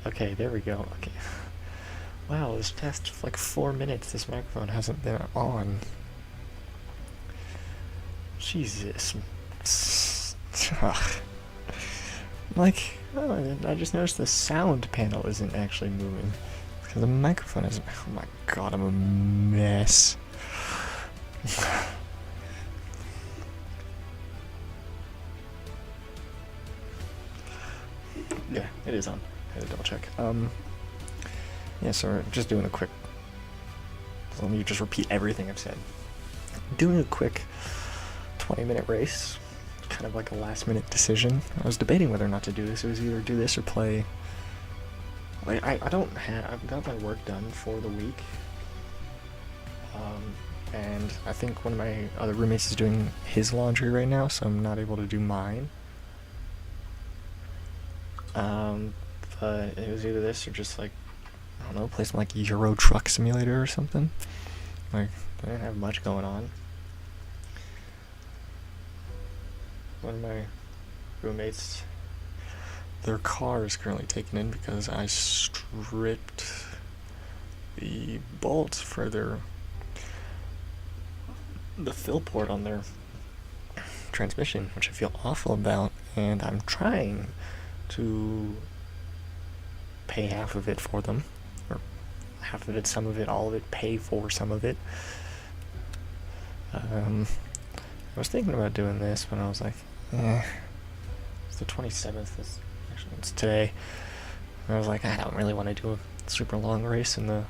Okay, there we go. Okay. Wow, this past like 4 minutes, this microphone hasn't been on. Jesus. Ugh. Like, oh, I just noticed the sound panel isn't actually moving. Because the microphone isn't. Oh my god, I'm a mess. Yeah, it is on. I had to double check. Yeah, so we're just doing a quick. Let me just repeat everything I've said. Doing a quick 20-minute race. Kind of like a last-minute decision. I was debating whether or not to do this. It was either do this or play. Like, I don't have. I've got my work done for the week. And I think one of my other roommates is doing his laundry right now, so I'm not able to do mine. But it was either this or just like, I don't know, play some like Euro Truck Simulator or something. Like, I didn't have much going on. One of my roommates, their car is currently taken in because I stripped the bolts for the fill port on their transmission, which I feel awful about, and I'm trying to pay half of it for them, or half of it, some of it, all of it, pay for some of it. I was thinking about doing this, but I was like, it's the 27th, it's today, and I was like, I don't really want to do a super long race in the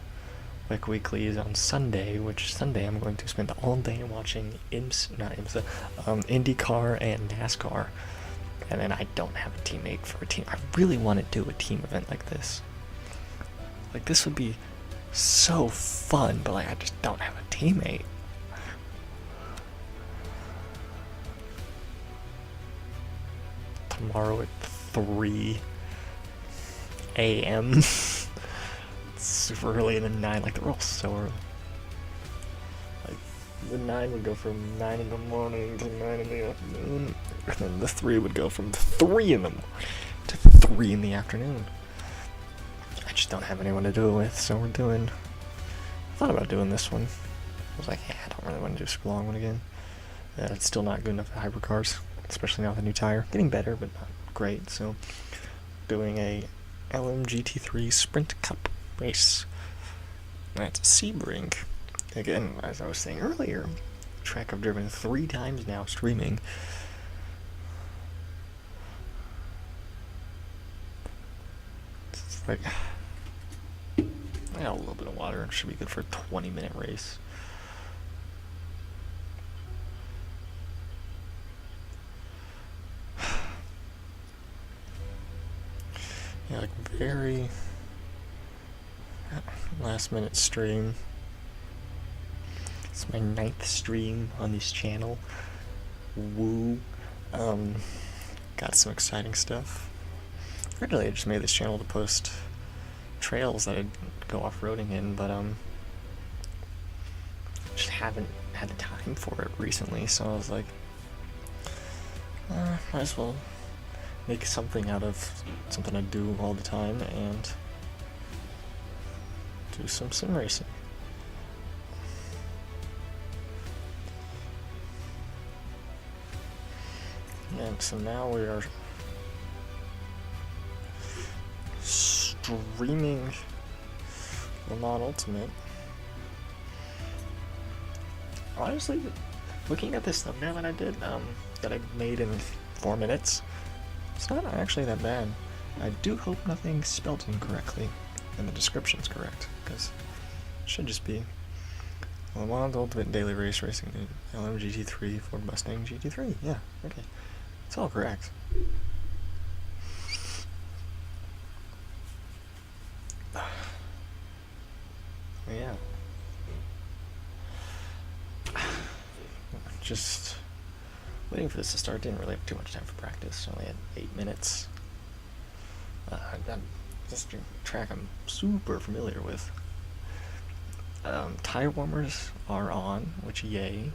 WEC Weekly is on Sunday, which Sunday I'm going to spend all day watching IndyCar and NASCAR. And then I don't have a teammate for a team. I really want to do a team event like this. Like, this would be so fun, but like, I just don't have a teammate. Tomorrow at 3 a.m. It's super early, and then 9, like, they're all so early. Like, the 9 would go from 9 in the morning to 9 in the afternoon, and then the 3 would go from 3 in the morning to 3 in the afternoon. I just don't have anyone to do it with, so I thought about doing this one. I was like, yeah, I don't really want to do a super long one again. It's still not good enough for hypercars, especially now with a new tire. Getting better, but not great, so doing a LMGT3 Sprint Cup race. That's Sebring. Again, as I was saying earlier, track I've driven 3 times now streaming. It's like, I got a little bit of water and should be good for a 20-minute race. Yeah, like very last minute stream. It's my 9th stream on this channel. Woo. Got some exciting stuff. Originally I just made this channel to post trails that I'd go off-roading in, but just haven't had the time for it recently, so I was like, might as well make something out of something I do all the time and do some sim racing. And so now we are streaming Le Mans Ultimate. Honestly, looking at this thumbnail that I did, that I made in 4 minutes, it's not actually that bad. I do hope nothing's spelled incorrectly and the description's correct, because it should just be Le Mans Ultimate Daily Race Racing LMGT3 Ford Mustang GT3. Yeah, okay. It's all correct. Yeah. Just waiting for this to start. Didn't really have too much time for practice. Only had 8 minutes. This track I'm super familiar with. Tire warmers are on, which yay.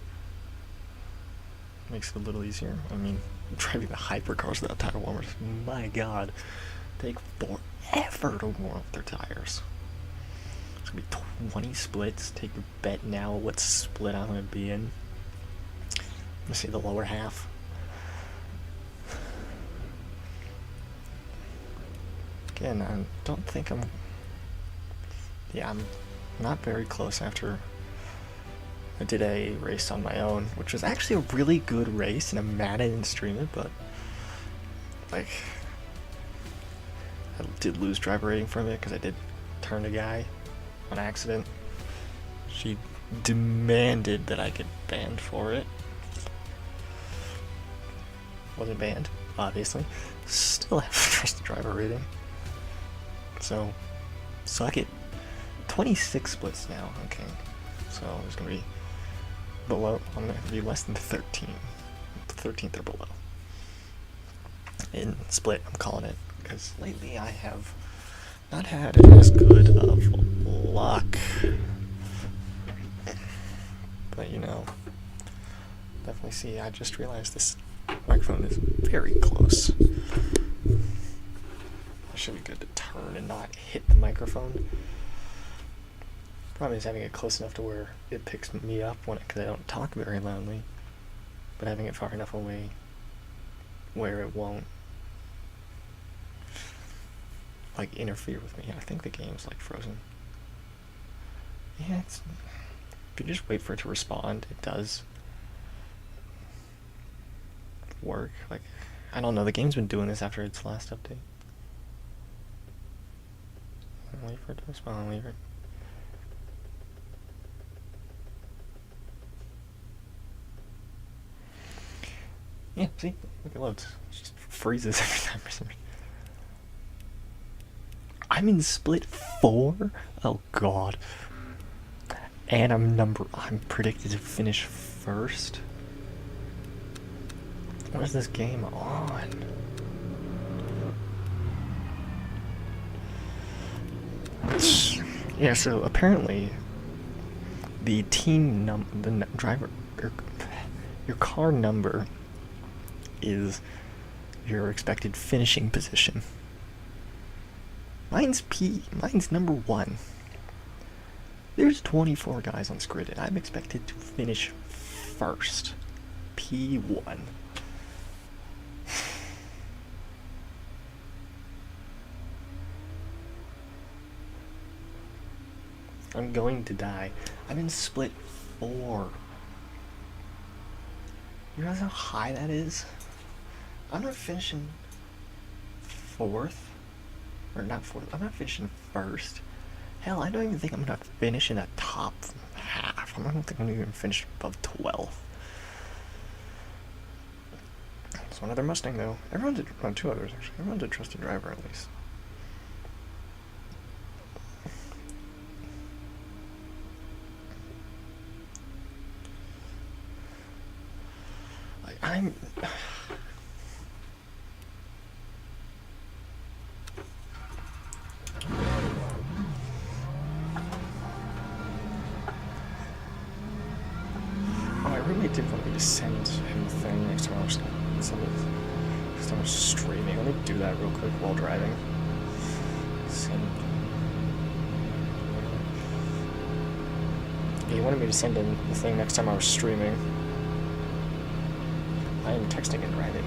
Makes it a little easier. I mean, driving the hypercars without tire warmers, my god, take forever. prefer to warm up their tires. It's gonna be 20 splits. Take a bet now what split I'm gonna be in. Let me see the lower half. Again, I don't think I'm not very close after I did a race on my own, which was actually a really good race, and I'm mad I didn't stream it, but like I did lose driver rating from it because I did turn a guy on accident. She demanded that I get banned for it. Wasn't banned, obviously. Still have a trusted driver rating. So, suck it. 26 splits now, okay. So there's gonna be below, I'm gonna be less than 13. 13th or below. In split, I'm calling it, because lately I have not had as good of luck. But you know, definitely see, I just realized this microphone is very close. I should be good to turn and not hit the microphone. Problem is having it close enough to where it picks me up because I don't talk very loudly, but having it far enough away where it won't like interfere with me. I think the game's like frozen. Yeah, if you just wait for it to respond, it does work. Like, I don't know, the game's been doing this after its last update. Wait for it to respond, leave it. Yeah, see? Look at loads. It just freezes every time for some reason. I'm in split 4? Oh god. And I'm predicted to finish first. What is this game on? Yeah, so apparently the team driver, your car number is your expected finishing position. Mine's number 1. There's 24 guys on Scrid, and I'm expected to finish first. P1. I'm going to die. I'm in split 4. You realize how high that is? I'm not finishing 4th. Or not 4th. I'm not finishing first. Hell, I don't even think I'm gonna finish in the top half. I don't think I'm gonna even finish above 12. There's one other Mustang though. Everyone's a, 2 others actually. Everyone's a trusted driver at least. I'm... my roommate did want me to send him the thing next time I was streaming. Let me do that real quick while driving. He wanted me to send him the thing next time I was streaming. I am texting and driving.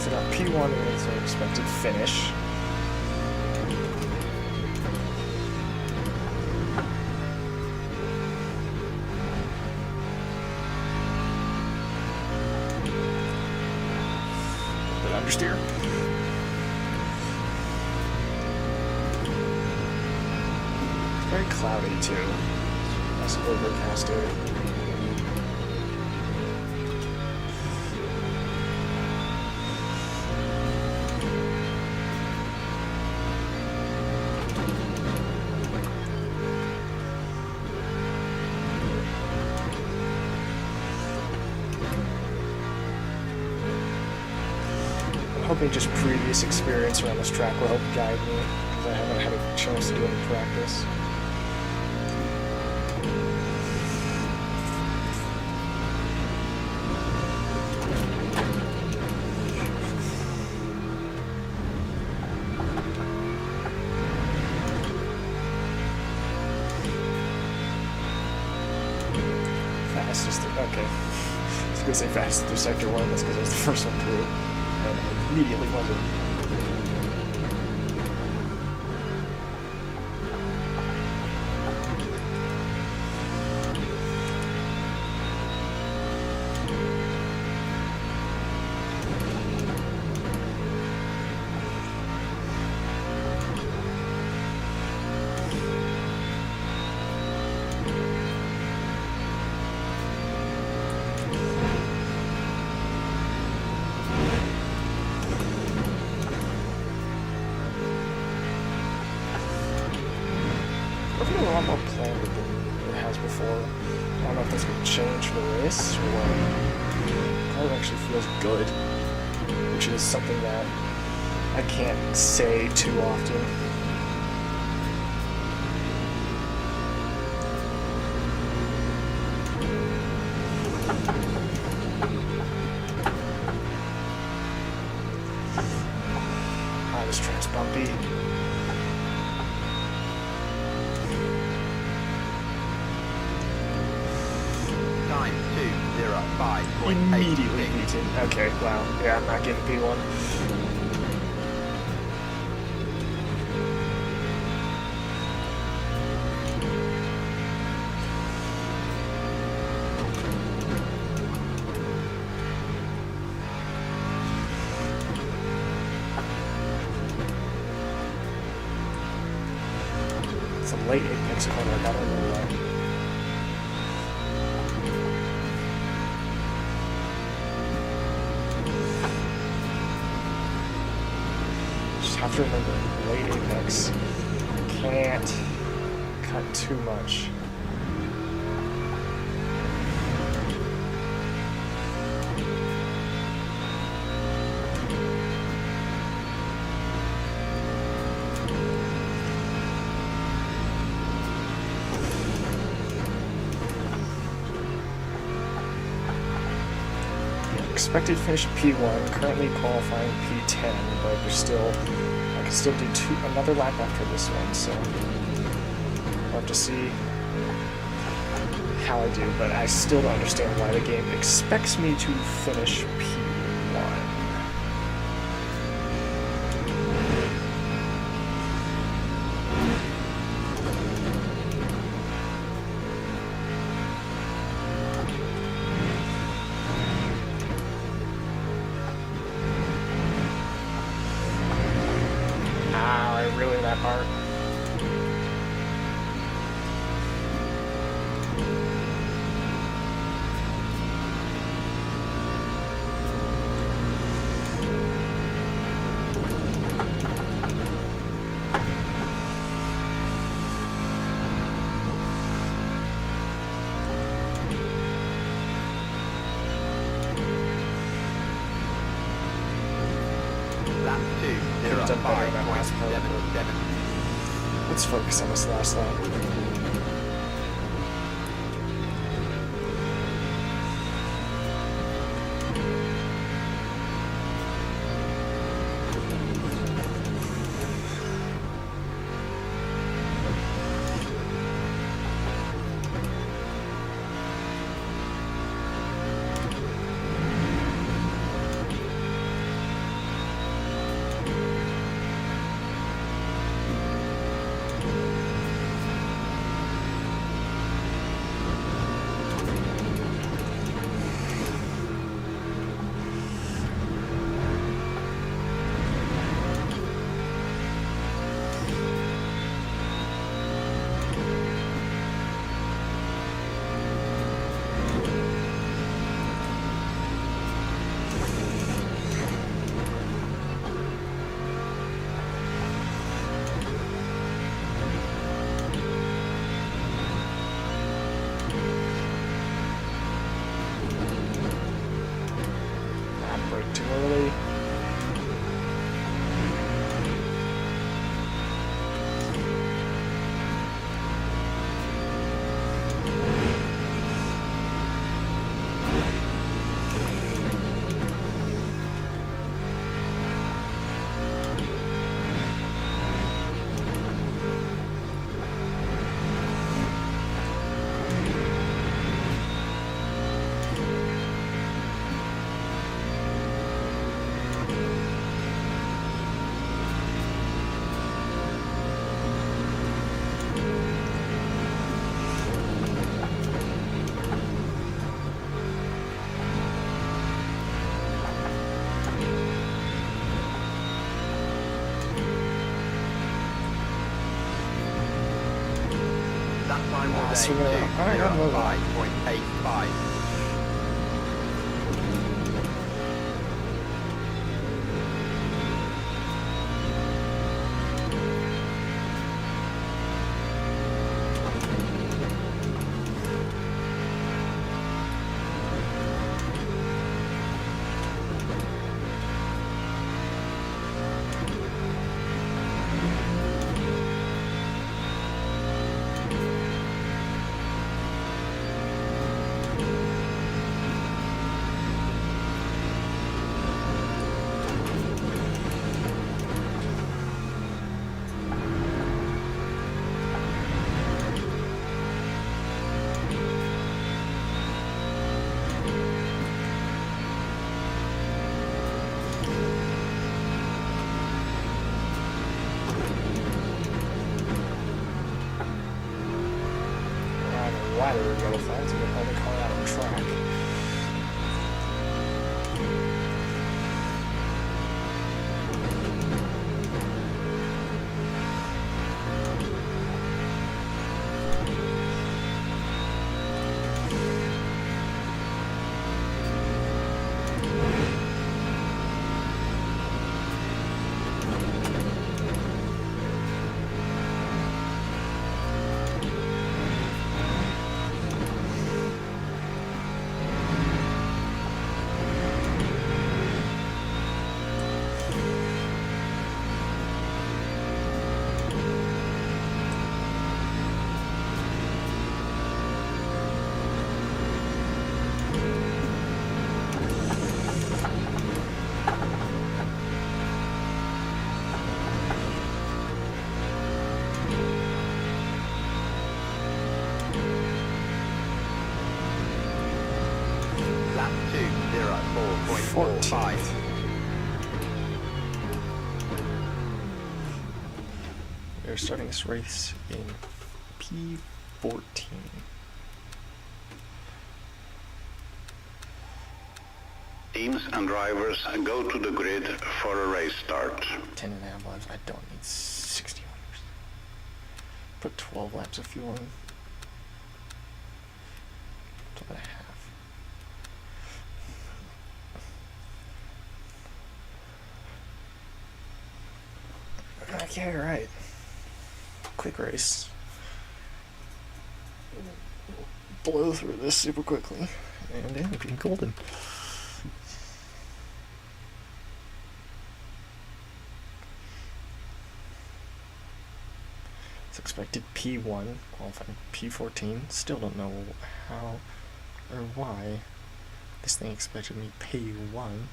So that P1 is an expected finish. Bit understeer. Very cloudy too. Nice overcast day. I'm hoping just previous experience around this track will help guide me, because I haven't had a chance to do any practice. Okay. I was gonna say fast through sector 1, that's because I was the first one through. And I immediately wasn't. A lot more planned than it has before. I don't know if that's going to change for the race or what. Car actually feels good, which is something that I can't say too often. This track's bumpy. 9:2:05.8. Immediately beaten. Okay, wow. Yeah, I'm not getting P1. It's a late apex corner, I don't know why. Have to remember, late apex, can't cut too much. Yeah, expected finish P1, currently qualifying P10, but we're still. I can still do another lap after this one, so we'll have to see how I do, but I still don't understand why the game expects me to finish P1. Really that hard. Lap 2:05.77. Let's focus on this last lap. Too early. swing it around. Alright, I'm moving. 5.85. Why they were yellow flags and pull the car out of track. Lap 2, 04.45. We're starting this race in P14. Teams and drivers go to the grid for a race start. 10.5 laps. I don't need 60 laps. Put 12 laps of fuel in. 12.5. Okay, right. Quick race. Blow through this super quickly. And yeah, be golden. It's expected P1, qualifying P14. Still don't know how or why this thing expected me P1.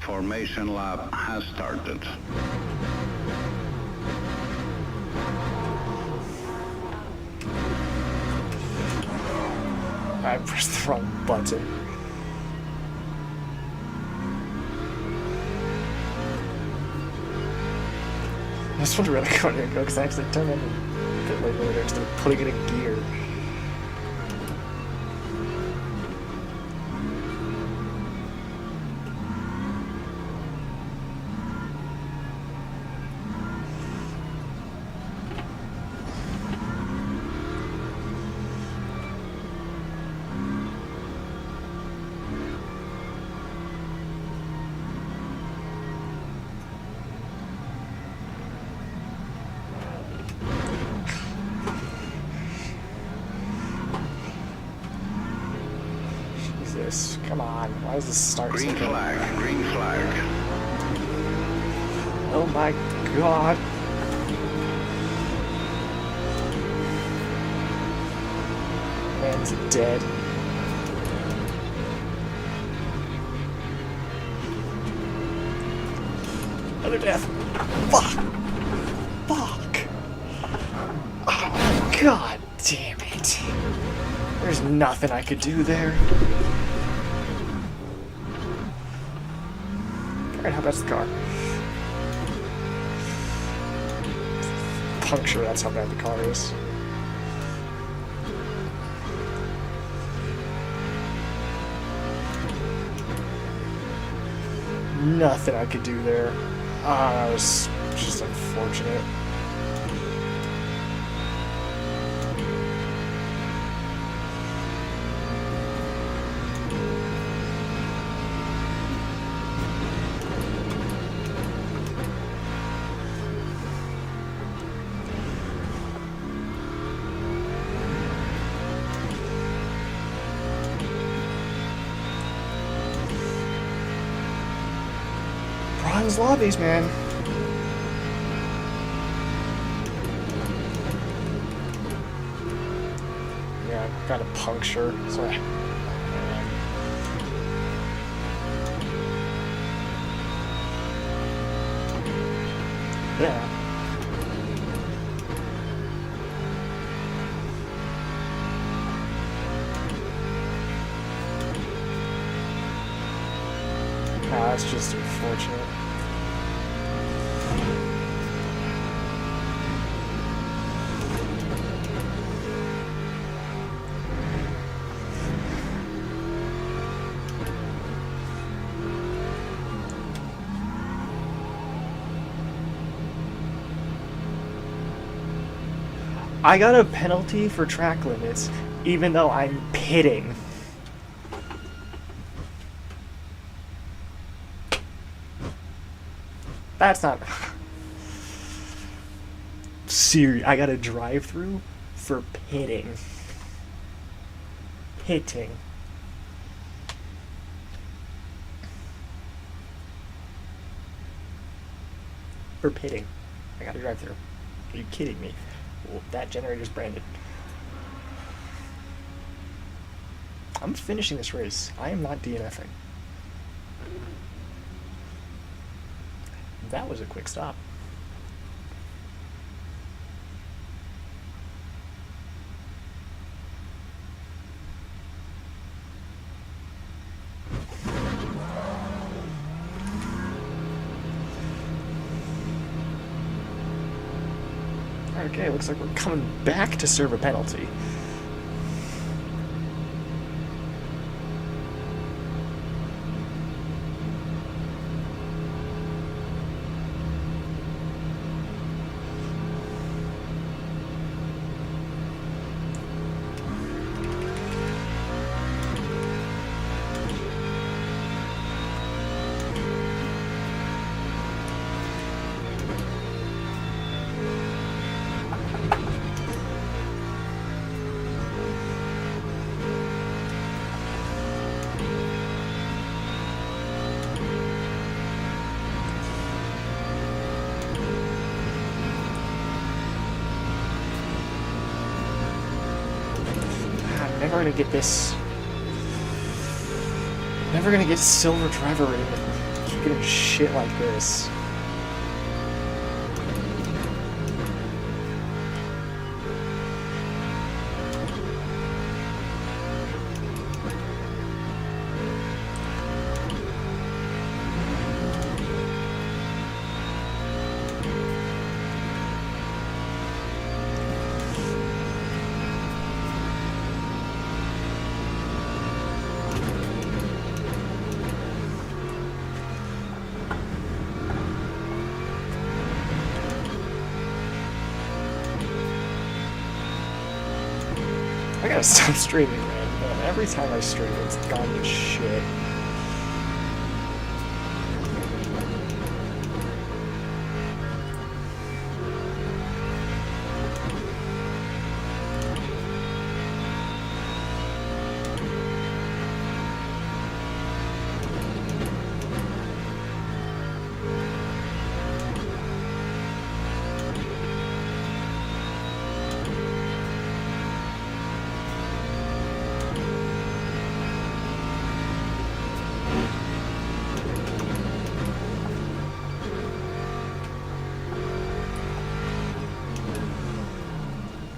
Formation lap has started. I pressed the wrong button. I just want to really go and go because I actually turned in the pit lane later instead of putting it in gear. Jesus, come on. Why is this start so Green good? flag, green flag. Oh my god. Man's dead. Another death. Fuck. Fuck. Oh my god damn it. There's nothing I could do there. Alright, how bad's the car? Puncture, that's how bad the car is. nothing I could do there. It was just unfortunate. Bronze lobbies, man. Yeah, got a puncture. Sorry. Yeah. That's just unfortunate. I got a penalty for track limits, even though I'm pitting. That's not... Serious. I got a drive-through for pitting. Pitting. For pitting. I got a drive-through. Are you kidding me? Well, that generator's branded. I'm finishing this race. I am not DNFing. That was a quick stop. Okay, looks like we're coming back to serve a penalty. Never gonna get this. Never gonna get silver driver rating with keep getting shit like this. I gotta stop streaming, man. Every time I stream, it's gone to shit.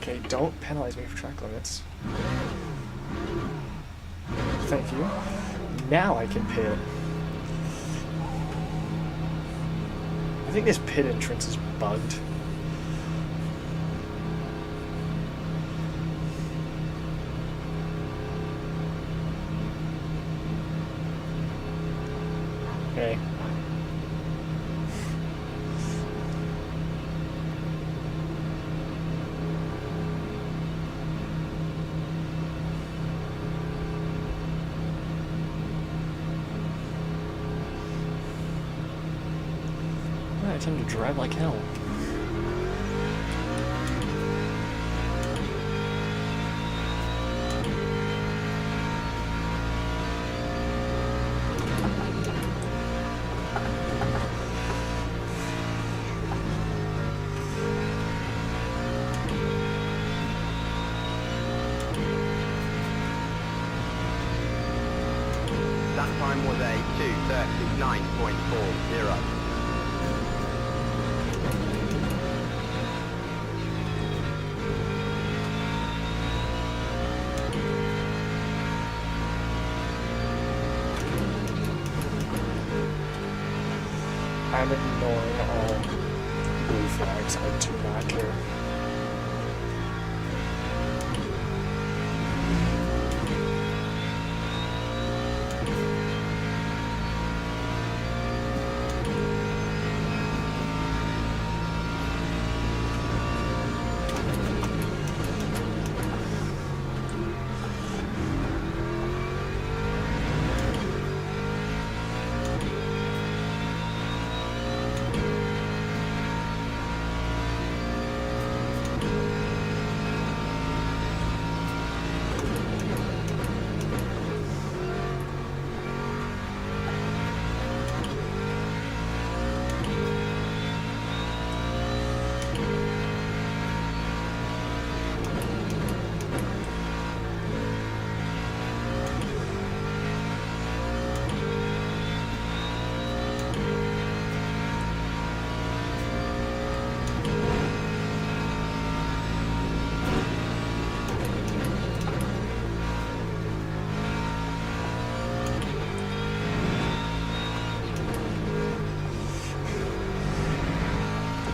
Okay, don't penalize me for track limits. Thank you. Now I can pit. I think this pit entrance is bugged. Okay. I tend to drive like hell. That time was a 2:39.40. I'm ignoring all blue flags. I do not care.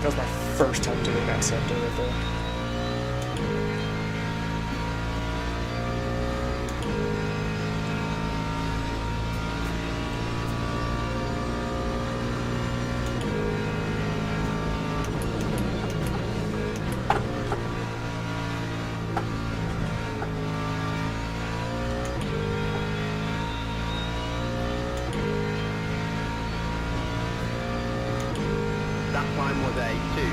That was my first time doing that sector right there. That time was a 2:04.70.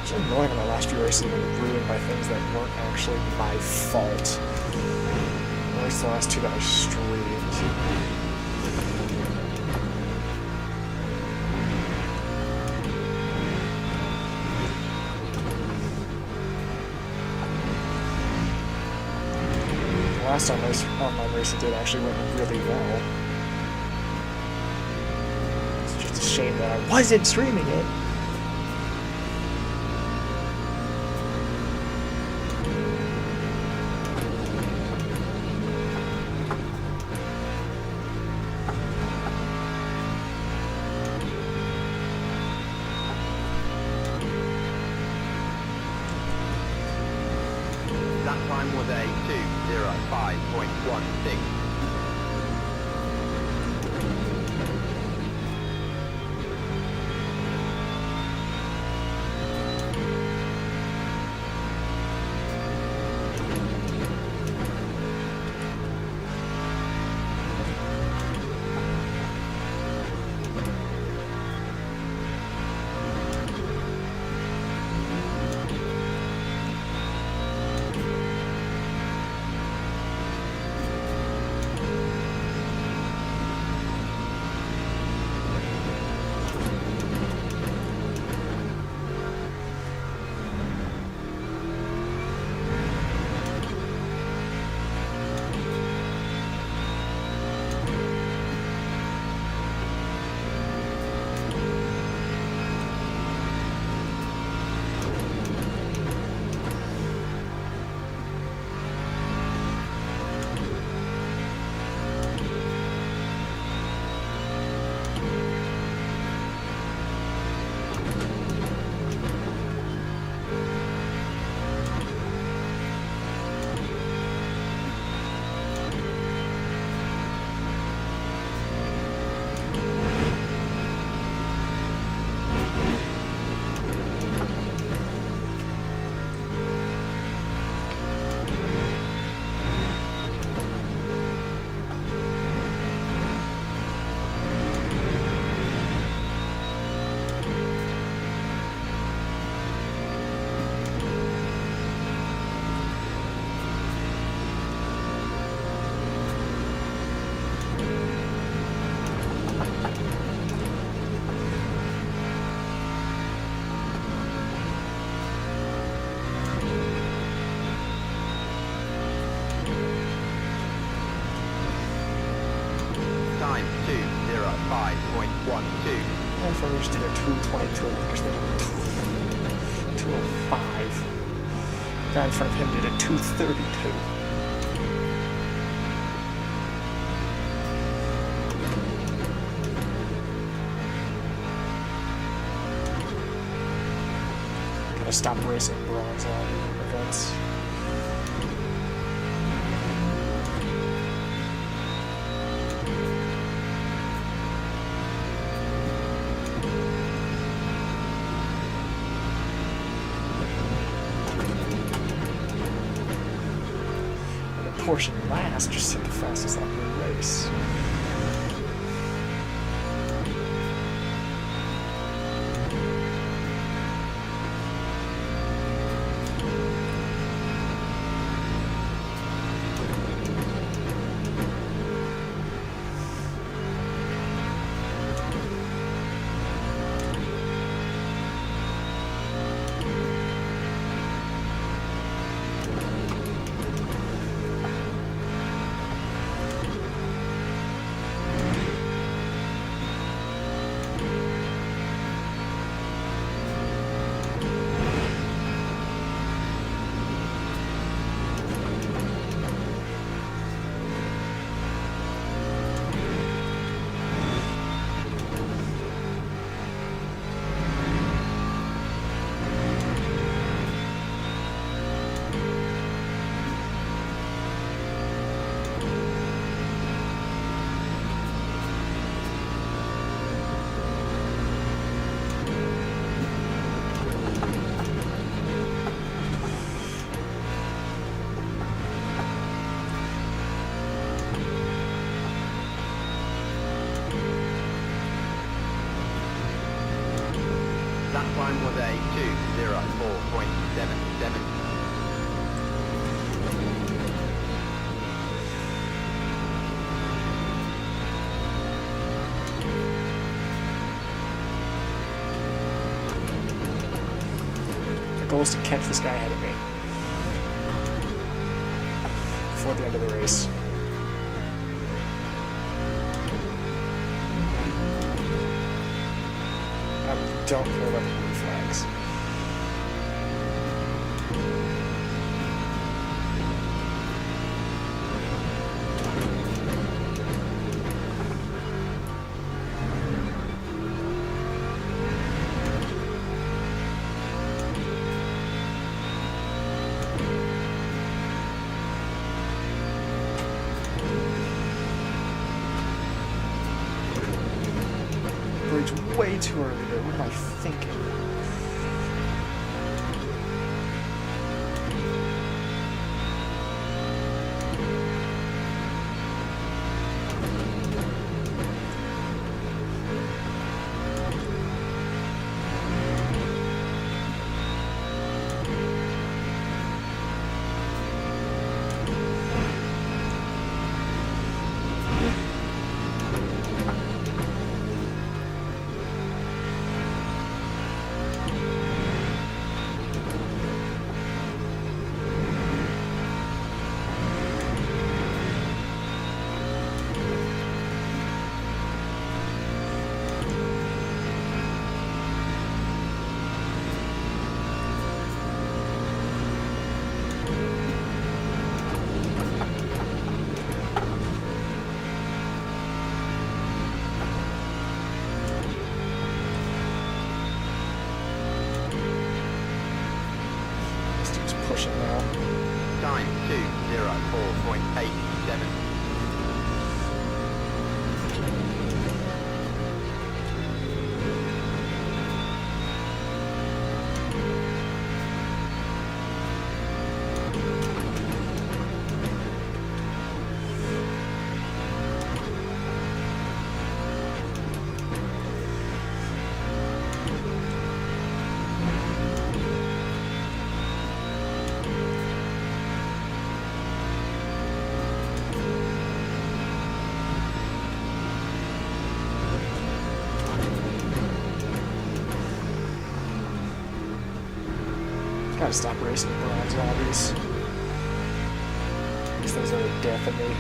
It's annoying in my last few races being ruined by things that weren't actually my fault. At least the last two that I streamed. The last time online racing did actually went really well. It's just a shame that I wasn't streaming it. That time was a 2:05.16. 5.12. And from each to the 222, which they did 205. The guy in front of him did a 232. Gotta stop racing bronze on events. Portion last just hit the fastest lap of the race. That time was a 2:04.77. The goal is to catch this guy ahead of me before the end of the race. I don't care about the blue flags. Bridge way too early there. What am I thinking? This dude's pushing now. Time 2:04.87. Gotta stop racing bronze zombies. These things are the death of me.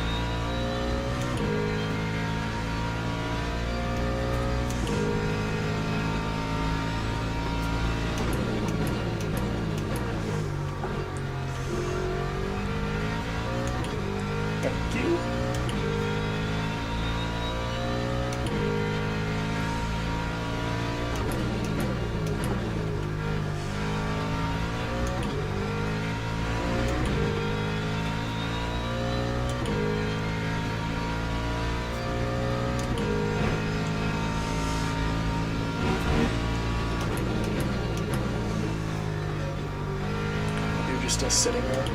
you're still sitting there.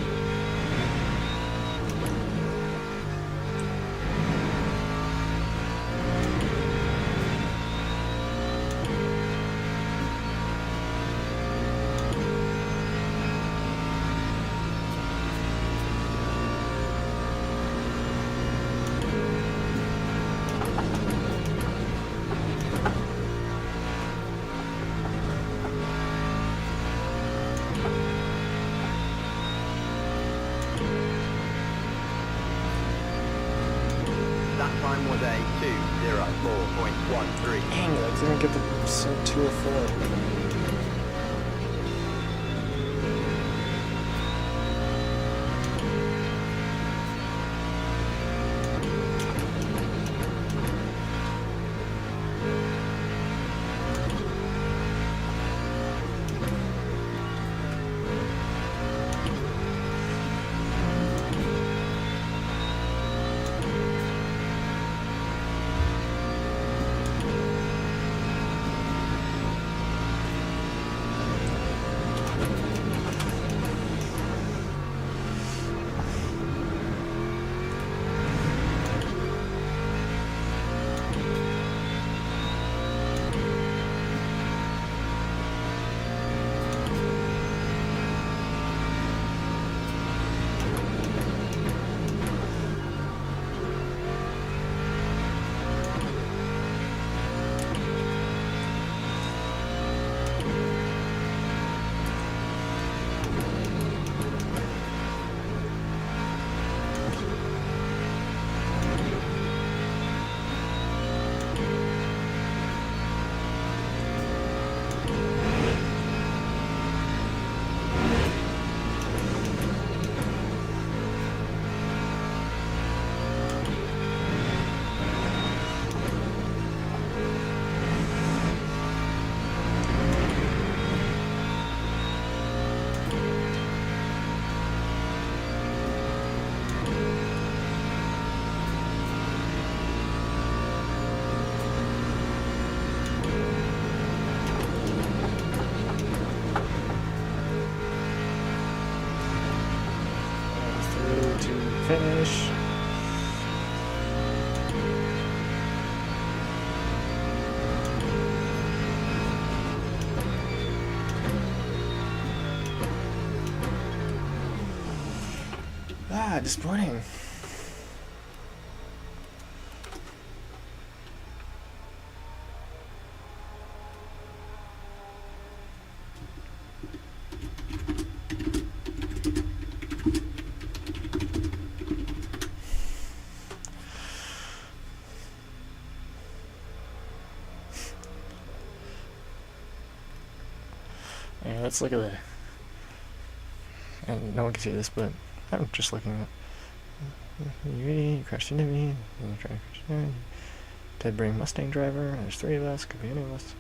That time was a 2:04.13. Dang it, I didn't get the sub 204. Finish. Disappointing. Yeah, let's look at the. And no one can see this, but I'm just looking at. You crashed into me. You tried to crash into me. Dead brain Mustang driver. There's 3 of us. Could be any of us.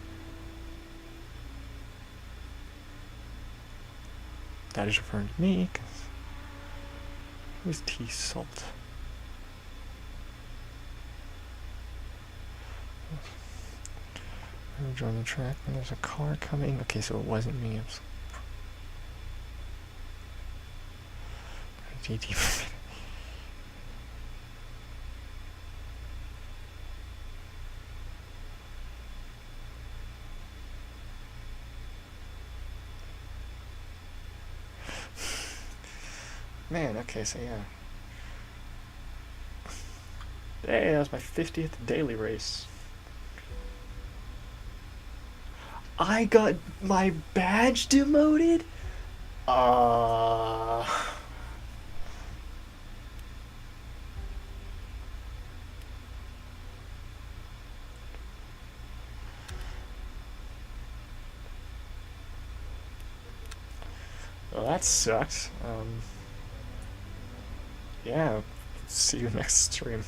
That is referring to me, because. Who's T Salt? Join the track when there's a car coming. Okay, so it wasn't me. It was GT. Man, okay, so yeah. Hey, that was my 50th daily race. I got my badge demoted? Well, that sucks. Yeah, see you next stream.